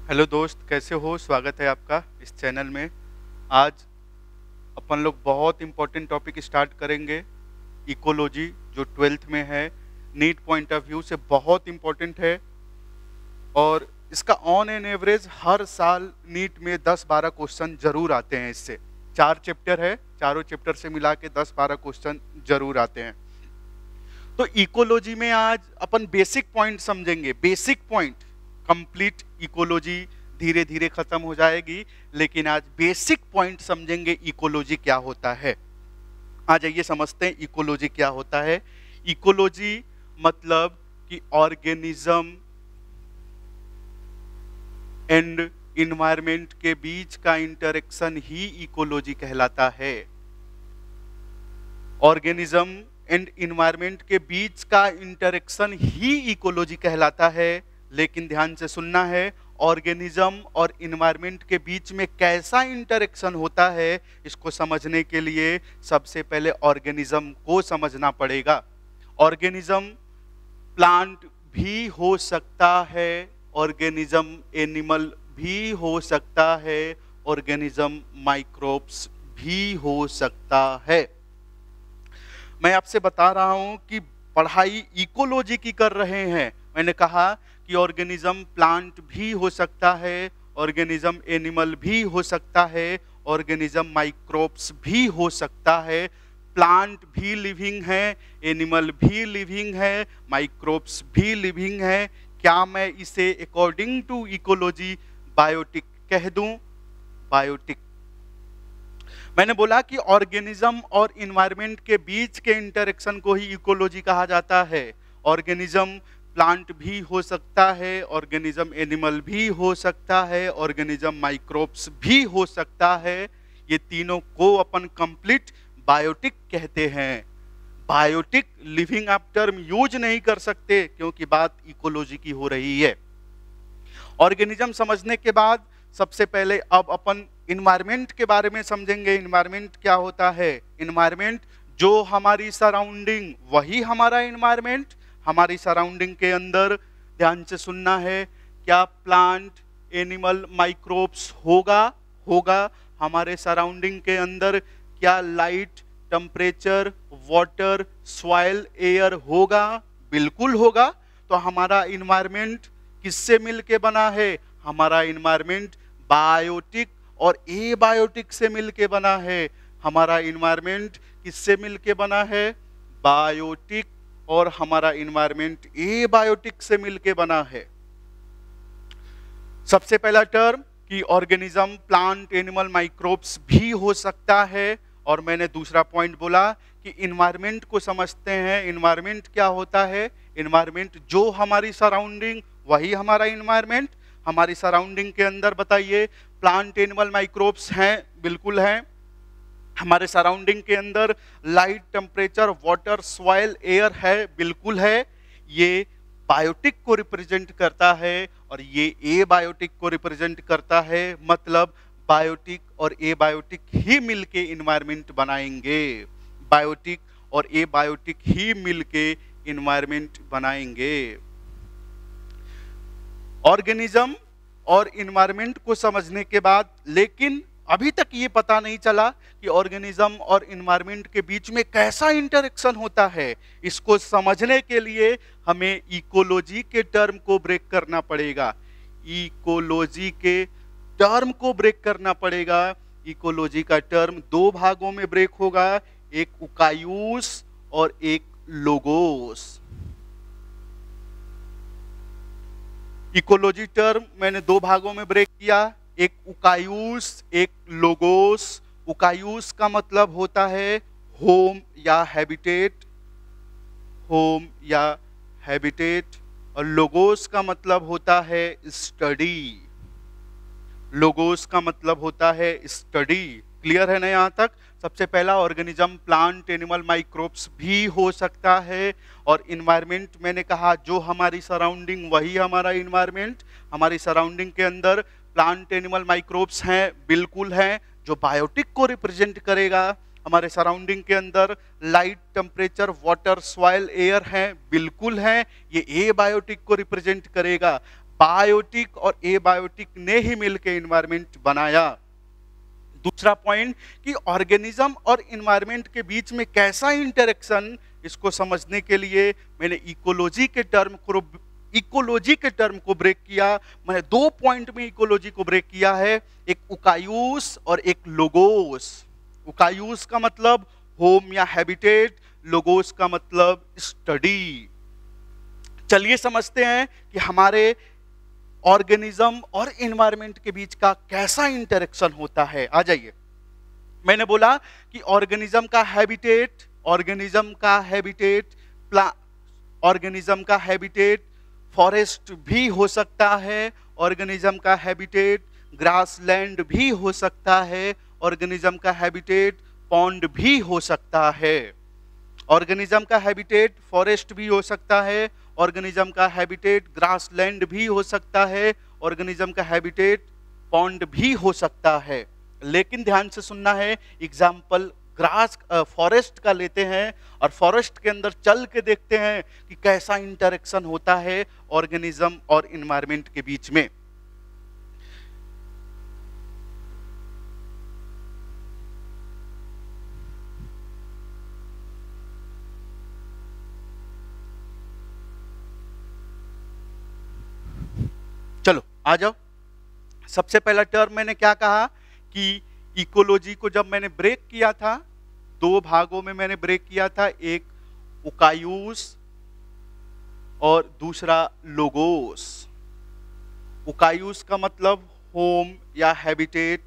Hello दोस्त, कैसे हो? स्वागत है आपका इस चैनल में। आज अपन लोग बहुत इम्पोर्टेंट टॉपिक स्टार्ट करेंगे, इकोलॉजी, जो 12th में है। नीट पॉइंट ऑफ व्यू से बहुत इम्पोर्टेंट है और इसका ऑन एन एवरेज हर साल नीट में 10-12 क्वेश्चन जरूर आते हैं। इससे 4 चैप्टर है, चारों चैप्टर से मिला के 10-12 क्वेश्चन जरूर आते हैं। तो इकोलॉजी में आज अपन बेसिक पॉइंट समझेंगे। बेसिक पॉइंट, कंप्लीट इकोलॉजी धीरे धीरे खत्म हो जाएगी, लेकिन आज बेसिक पॉइंट समझेंगे इकोलॉजी क्या होता है। आ जाइए समझते हैं इकोलॉजी क्या होता है। इकोलॉजी मतलब कि ऑर्गेनिज्म एंड इन्वायरमेंट के बीच का इंटरेक्शन ही इकोलॉजी कहलाता है। ऑर्गेनिज्म एंड इन्वायरमेंट के बीच का इंटरेक्शन ही इकोलॉजी कहलाता है। लेकिन ध्यान से सुनना है, ऑर्गेनिज्म और इन्वायरमेंट के बीच में कैसा इंटरेक्शन होता है, इसको समझने के लिए सबसे पहले ऑर्गेनिज्म को समझना पड़ेगा। ऑर्गेनिज्म प्लांट भी हो सकता है, ऑर्गेनिज्म एनिमल भी हो सकता है, ऑर्गेनिज्म माइक्रोब्स भी हो सकता है। मैं आपसे बता रहा हूं कि पढ़ाई इकोलॉजी की कर रहे हैं। मैंने कहा कि ऑर्गेनिज्म प्लांट भी हो सकता है, ऑर्गेनिज्म एनिमल भी हो सकता है, ऑर्गेनिज्म माइक्रोब्स भी हो सकता है। प्लांट भी लिविंग है, एनिमल भी लिविंग है, माइक्रोब्स भी लिविंग है। क्या मैं इसे अकॉर्डिंग टू इकोलॉजी बायोटिक कह दूं? बायोटिक। मैंने बोला कि ऑर्गेनिज्म और इन्वायरमेंट के बीच के इंटरेक्शन को ही इकोलॉजी कहा जाता है। ऑर्गेनिज्म प्लांट भी हो सकता है, ऑर्गेनिज्म एनिमल भी हो सकता है, ऑर्गेनिज्म माइक्रोब्स भी हो सकता है। ये तीनों को अपन कंप्लीट बायोटिक कहते हैं। बायोटिक लिविंग आप टर्म यूज नहीं कर सकते, क्योंकि बात इकोलॉजी की हो रही है। ऑर्गेनिज्म समझने के बाद सबसे पहले अब अपन इन्वायरमेंट के बारे में समझेंगे। इन्वायरमेंट क्या होता है? इन्वायरमेंट जो हमारी सराउंडिंग, वही हमारा इन्वायरमेंट। हमारी सराउंडिंग के अंदर ध्यान से सुनना है, क्या प्लांट, एनिमल, माइक्रोब्स होगा हमारे सराउंडिंग के अंदर? क्या light, temperature, water, soil, air होगा? बिल्कुल होगा। तो हमारा इन्वायरमेंट किससे मिलके बना है? हमारा इन्वायरमेंट बायोटिक और एबायोटिक से मिलके बना है। हमारा इन्वायरमेंट किससे मिलके बना है? बायोटिक, और हमारा इन्वायरमेंट एबायोटिक से मिलके बना है। सबसे पहला टर्म कि ऑर्गेनिज्म प्लांट, एनिमल, माइक्रोब्स भी हो सकता है। और मैंने दूसरा पॉइंट बोला कि इन्वायरमेंट को समझते हैं। इन्वायरमेंट क्या होता है? इन्वायरमेंट जो हमारी सराउंडिंग, वही हमारा इन्वायरमेंट। हमारी सराउंडिंग के अंदर बताइए, प्लांट, एनिमल, माइक्रोब्स हैं? बिल्कुल हैं। हमारे सराउंडिंग के अंदर light, temperature, water, soil, air है? बिल्कुल है। ये बायोटिक को रिप्रेजेंट करता है और ये एबायोटिक को रिप्रेजेंट करता है। मतलब बायोटिक और एबायोटिक ही मिलके इन्वायरमेंट बनाएंगे। बायोटिक और एबायोटिक ही मिलके इन्वायरमेंट बनाएंगे। ऑर्गेनिज्म और इन्वायरमेंट को समझने के बाद, लेकिन अभी तक ये पता नहीं चला कि ऑर्गेनिज्म और इन्वायरमेंट के बीच में कैसा इंटरेक्शन होता है। इसको समझने के लिए हमें इकोलॉजी के टर्म को ब्रेक करना पड़ेगा। इकोलॉजी के टर्म को ब्रेक करना पड़ेगा। इकोलॉजी का टर्म दो भागों में ब्रेक होगा, एक उकायूस और एक लोगोस। इकोलॉजी टर्म मैंने दो भागों में ब्रेक किया, एक उकायूस, एक लोगोस। उकायूस का मतलब होता है होम या हैबिटेट, होम या हैबिटेट। और लोगोस का मतलब होता है स्टडी। लोगोस का मतलब होता है स्टडी। क्लियर है ना यहाँ तक? सबसे पहला, ऑर्गेनिज्म प्लांट, एनिमल, माइक्रोब्स भी हो सकता है। और इन्वायरमेंट मैंने कहा जो हमारी सराउंडिंग, वही हमारा इन्वायरमेंट। हमारी सराउंडिंग के अंदर प्लांट, एनिमल, माइक्रोब्स हैं? बिल्कुल हैं। जो बायोटिक को रिप्रेजेंट करेगा। हमारे सराउंडिंग के अंदर light, temperature, water, soil, air हैं? बिल्कुल हैं। ये एबायोटिक को रिप्रेजेंट करेगा। बायोटिक और एबायोटिक ने ही मिलकर इन्वायरमेंट बनाया। दूसरा पॉइंट कि ऑर्गेनिज्म और इन्वायरमेंट के बीच में कैसा इंटरेक्शन, इसको समझने के लिए मैंने इकोलॉजी के टर्म को ब्रेक किया। मैंने 2 पॉइंट में इकोलॉजी को ब्रेक किया है, एक उकायूस और एक लोगोस। उकायूस का मतलब होम या हैबिटेट, लोगोस का मतलब स्टडी। चलिए समझते हैं कि हमारे ऑर्गेनिज्म और एनवायरनमेंट के बीच का कैसा इंटरेक्शन होता है। आ जाइए, मैंने बोला कि ऑर्गेनिज्म का हैबिटेट फॉरेस्ट भी हो सकता है, ऑर्गेनिज्म का हैबिटेट ग्रासलैंड भी हो सकता है, ऑर्गेनिज्म का हैबिटेट पॉन्ड भी हो सकता है। ऑर्गेनिज्म का हैबिटेट फॉरेस्ट भी हो सकता है, ऑर्गेनिज्म का हैबिटेट ग्रासलैंड भी हो सकता है, ऑर्गेनिज्म का हैबिटेट पॉन्ड भी हो सकता है। लेकिन ध्यान से सुनना है, एग्जाम्पल फॉरेस्ट का लेते हैं और फॉरेस्ट के अंदर चल के देखते हैं कि कैसा इंटरेक्शन होता है ऑर्गेनिज्म और एनवायरनमेंट के बीच में। चलो आ जाओ। सबसे पहला टर्म मैंने क्या कहा कि इकोलॉजी को जब मैंने ब्रेक किया था, 2 भागों में मैंने ब्रेक किया था, एक उकायूस और दूसरा लोगोस। उकायूस का मतलब होम या हैबिटेट,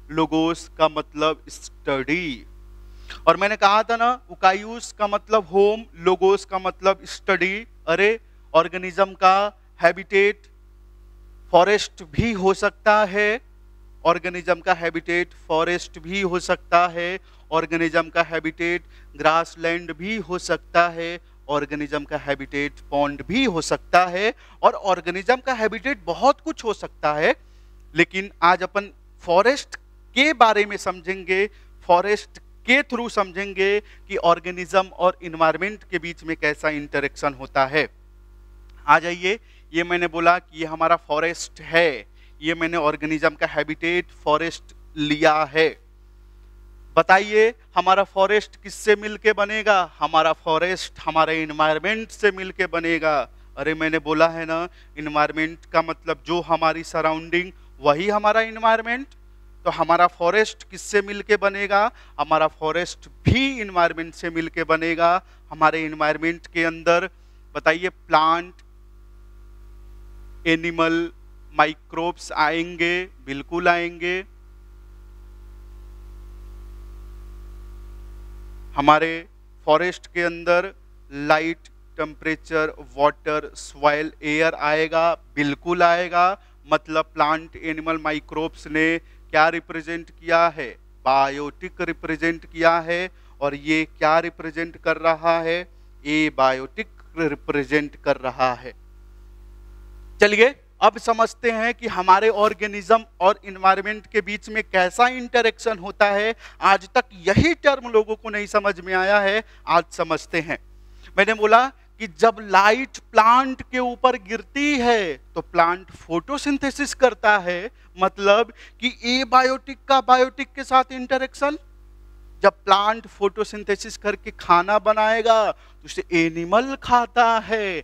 लोगोस का मतलब स्टडी। और मैंने कहा था ना, उकायूस का मतलब होम, लोगोस का मतलब स्टडी। अरे ऑर्गेनिज्म का हैबिटेट फॉरेस्ट भी हो सकता है, ऑर्गेनिज्म का हैबिटेट फॉरेस्ट भी हो सकता है, ऑर्गेनिज्म का हैबिटेट ग्रासलैंड भी हो सकता है, ऑर्गेनिज्म का हैबिटेट पॉन्ड भी हो सकता है, और ऑर्गेनिज्म का हैबिटेट बहुत कुछ हो सकता है। लेकिन आज अपन फॉरेस्ट के बारे में समझेंगे, फॉरेस्ट के थ्रू समझेंगे कि ऑर्गेनिज्म और एनवायरनमेंट के बीच में कैसा इंटरेक्शन होता है। आ जाइए, ये मैंने बोला कि ये हमारा फॉरेस्ट है, ये मैंने ऑर्गेनिज्म का हैबिटेट फॉरेस्ट लिया है। बताइए हमारा फॉरेस्ट किससे मिलके बनेगा? हमारा फॉरेस्ट हमारे एनवायरनमेंट से मिलके बनेगा। अरे मैंने बोला है ना, एनवायरनमेंट का मतलब जो हमारी सराउंडिंग वही हमारा एनवायरनमेंट। तो हमारा फॉरेस्ट किससे मिलके बनेगा? हमारा फॉरेस्ट भी एनवायरनमेंट से मिलके बनेगा। हमारे एनवायरनमेंट के अंदर बताइए प्लांट, एनिमल, माइक्रोब्स आएंगे, बिल्कुल आएंगे। हमारे फॉरेस्ट के अंदर light, temperature, water, soil, air आएगा, बिल्कुल आएगा। मतलब प्लांट, एनिमल, माइक्रोब्स ने क्या रिप्रेजेंट किया है? बायोटिक रिप्रेजेंट किया है। और ये क्या रिप्रेजेंट कर रहा है? ए बायोटिक रिप्रेजेंट कर रहा है। चलिए अब समझते हैं कि हमारे ऑर्गेनिज्म और एनवायरनमेंट के बीच में कैसा इंटरेक्शन होता है। आज तक यही टर्म लोगों को नहीं समझ में आया है, आज समझते हैं। मैंने बोला कि जब लाइट प्लांट के ऊपर गिरती है तो प्लांट फोटोसिंथेसिस करता है। मतलब कि ए बायोटिक का बायोटिक के साथ इंटरेक्शन, जब प्लांट फोटोसिंथेसिस करके खाना बनाएगा तो उसे एनिमल खाता है।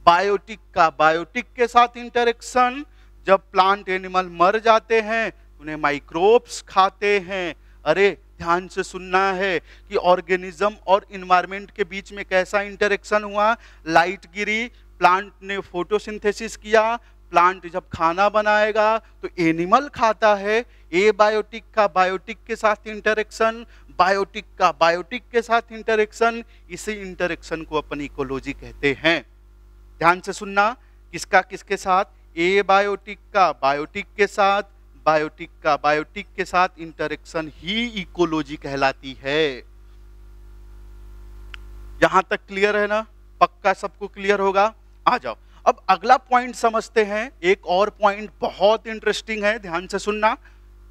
बायोटिक का बायोटिक के साथ इंटरेक्शन, जब प्लांट एनिमल मर जाते हैं उन्हें माइक्रोब्स खाते हैं। अरे ध्यान से सुनना है कि ऑर्गेनिज्म और एनवायरनमेंट के बीच में कैसा इंटरेक्शन हुआ। लाइट गिरी, प्लांट ने फोटोसिंथेसिस किया, प्लांट जब खाना बनाएगा तो एनिमल खाता है। ए बायोटिक का बायोटिक के साथ इंटरेक्शन, बायोटिक का बायोटिक के साथ इंटरेक्शन, इसी इंटरेक्शन को अपन इकोलॉजी कहते हैं। ध्यान से सुनना, किसका किसके साथ? ए बायोटिक का बायोटिक के साथ, बायोटिक का बायोटिक के साथ इंटरेक्शन ही इकोलॉजी कहलाती है। यहां तक क्लियर है ना? पक्का सबको क्लियर होगा? आ जाओ अब अगला पॉइंट समझते हैं। एक और पॉइंट बहुत इंटरेस्टिंग है, ध्यान से सुनना।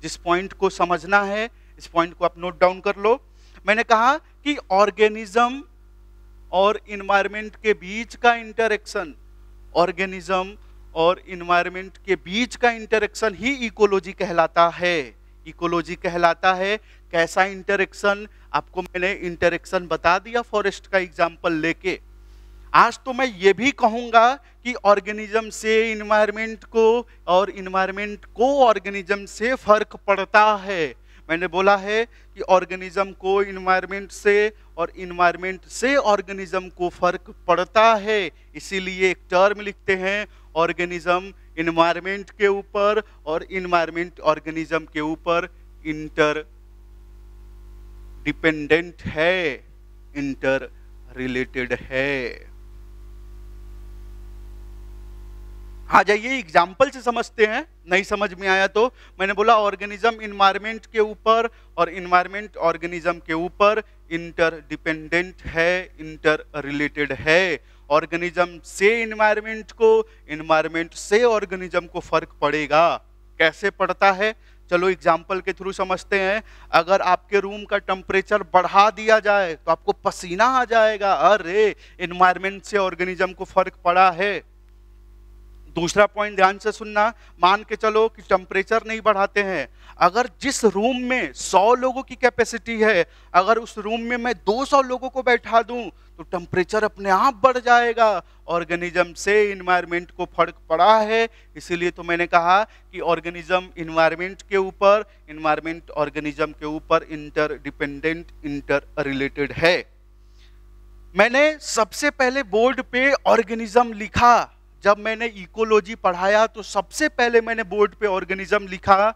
जिस पॉइंट को समझना है इस पॉइंट को आप नोट डाउन कर लो। मैंने कहा कि ऑर्गेनिज्म और एनवायरनमेंट के बीच का इंटरेक्शन, ऑर्गेनिज्म और इन्वायरमेंट के बीच का इंटरेक्शन ही इकोलॉजी कहलाता है। इकोलॉजी कहलाता है। कैसा इंटरेक्शन? आपको मैंने इंटरेक्शन बता दिया फॉरेस्ट का एग्जांपल लेके। आज तो मैं ये भी कहूंगा कि ऑर्गेनिज्म से इन्वायरमेंट को और इन्वायरमेंट को ऑर्गेनिज्म से फर्क पड़ता है। मैंने बोला है कि ऑर्गेनिज्म को इन्वायरमेंट से और इन्वायरमेंट से ऑर्गेनिज्म को फर्क पड़ता है। इसीलिए एक टर्म लिखते हैं, ऑर्गेनिज्म इन्वायरमेंट के ऊपर और इन्वायरमेंट ऑर्गेनिज्म के ऊपर इंटर डिपेंडेंट है, इंटर रिलेटेड है। आ जाइए एग्जाम्पल से समझते हैं, नहीं समझ में आया तो। मैंने बोला ऑर्गेनिज्म इन्वायरमेंट के ऊपर और इन्वायरमेंट ऑर्गेनिज्म के ऊपर इंटर डिपेंडेंट है, इंटर रिलेटेड है। ऑर्गेनिज्म से इन्वायरमेंट को, इन्वायरमेंट से ऑर्गेनिज्म को फर्क पड़ेगा। कैसे पड़ता है? चलो एग्जाम्पल के थ्रू समझते हैं। अगर आपके रूम का टेम्परेचर बढ़ा दिया जाए तो आपको पसीना आ जाएगा, अरे इन्वायरमेंट से ऑर्गेनिज्म को फर्क पड़ा है। दूसरा पॉइंट ध्यान से सुनना, मान के चलो कि टेम्परेचर नहीं बढ़ाते हैं। अगर जिस रूम में 100 लोगों की कैपेसिटी है, अगर उस रूम में मैं 200 लोगों को बैठा दूं तो टेम्परेचर अपने आप बढ़ जाएगा। ऑर्गेनिज्म से इन्वायरमेंट को फर्क पड़ा है, इसीलिए तो मैंने कहा कि ऑर्गेनिज्म इन्वायरमेंट के ऊपर, इन्वायरमेंट ऑर्गेनिज्म के ऊपर इंटर डिपेंडेंट, इंटर रिलेटेड है। मैंने सबसे पहले बोर्ड पे ऑर्गेनिज्म लिखा। जब मैंने इकोलॉजी पढ़ाया तो सबसे पहले मैंने बोर्ड पे ऑर्गेनिज्म लिखा।